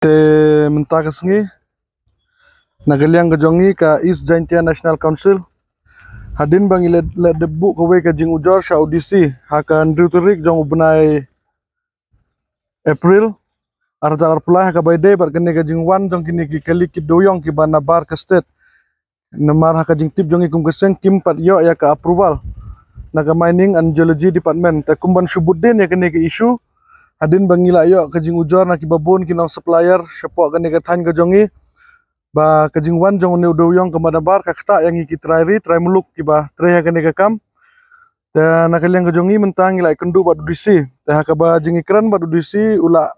Te mentakasngi nagaliang gajongi ka East Jaintia National Council hadin bang ile debu kowe ka jing ujor sha audisi hakan driuturik jong ubnai April arjar pulai haka baide bar kene ka jing wan jong kini ki kali ki doyong ki bana bar ka state namar haka jing tip jong ikum keseng kim pat yo ya ka approval naga mining and geology department ta kumban subuddin ya kene ki issue hadin bangila yo ka jing ujor na ki babon ki nong supplier support kene ka than ka jongi ba kajing wan jong ne doyong kemana bar ka kata yang iki try muluk ki ba try ha kene ka kam ta nakaliang ka jongi mentang ila kendu ba dudisi ta ha ka ba jing ikran ba dudisi ula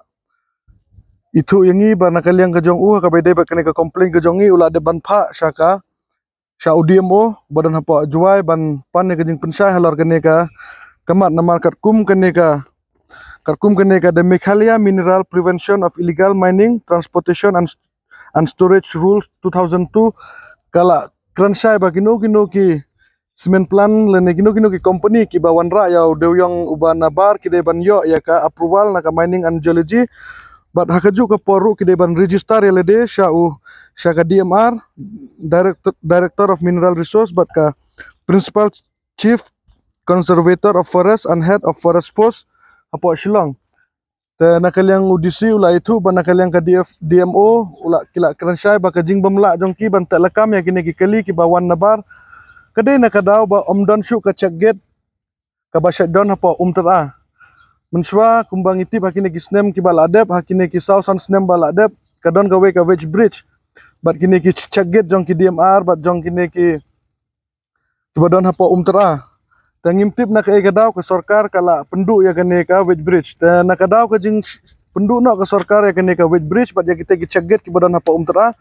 itu yangi ba nakaliang ka jong ka bede ba kene ka complain ka jongi ula de ban pha syaka sya udmo badan hapa juai ban pan ne ka jing pensai halor kene ka kamat namar katkum kene ka the Meghalaya Mineral Prevention of Illegal Mining, Transportation and Storage Rules 2002 kala kransai ba kino ki semen plan lene kino ki company ki bawan ra yau deuyong uban nabar ki de ban yo ya ka approval na ka mining and geology but hakaju ka poru ki de ban register ya lede sha ka DMR director of mineral resource but ka principal chief conservator of forest and head of forest force apo Shillong te nakaliang audisi ula itu ban nakaliang ka DMO ula kila kransai ba kajing bamla jongki ban ta lakam ya kini ki kali ki bawan nabar kadai nakadaw ba omdon syu ka check gate ka ba shutdown hapo tera menswa kumbang iti hakine ki snem ki baladep hakine ki sausan snem baladep kadon gawe ka wedge bridge bat kini ki check gate jong ki DMR bat jong kini ki badon hapo tera tangimtip na ka ikadaw ka sorkar kala pendu ya kene ka wedge bridge ta nakadaw ka jing pendu no ka sorkar ya kene ka wedge bridge bat ya kita ki check gate ki badan apa tera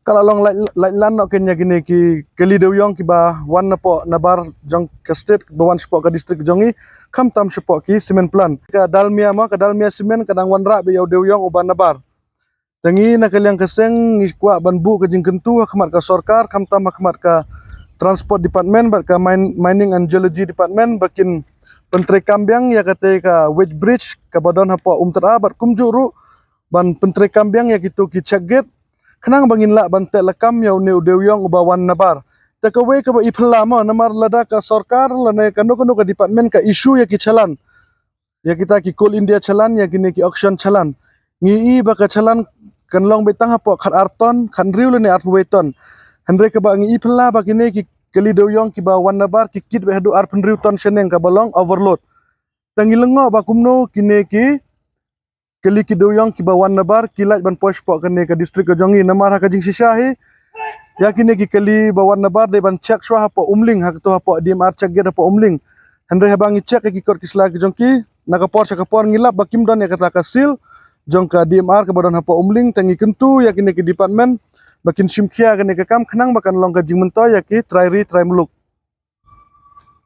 kala long lan no kenya kene ki kali deuyong ki ba wan napo nabar jong ka state bawan sepo ka district jongi kam tam sepo ki semen plan ka dalmia semen kadang wan ra be yau deuyong uban nabar tangi nakaliang keseng ngikwa banbu ka jing kentu hakmat ka sorkar kam tam hakmat ka Transport Department bat ka Mining and Geology Department bakin penteri kambiang ya kate ka wedge bridge ka badon hapo tera bat kumjuru ban penteri kambiang ya kitu ki check gate kenang bangin la ban te lakam ya ne deuyong ubawan nabar ta ka we ka ba ipla mo namar lada ka sorkar lane kanu ka department ka issue ya ki chalan ya kita ki coal india chalan ya kini ki auction chalan ngi ba ka chalan kan long betang hapo khat arton kan riu lene arweton Andre ka ba ngi ipla ba kini ki kali deuyong ki ba wan nabar ki kit be hadu ar penriu ton seneng ka balong overload tangilengo ba kumno kini ki kali ki deuyong ki ba wan nabar kilat ban posh po kene ka district ka jongi namar ka jing sisahi ya kini ki kali ba wan nabar de ban check swa hapo umling hak to hapo DMR check get hapo umling Andre ha bangi check ki kor kisla ki jongki nakapor sa kapor ngilap ba kimdon ya kata ka seal jong ka DMR ka badon hapo umling tangi kentu ya kini ki department bakin simkia kene ka kam kenang bakan long ka jing mento ya ki try muluk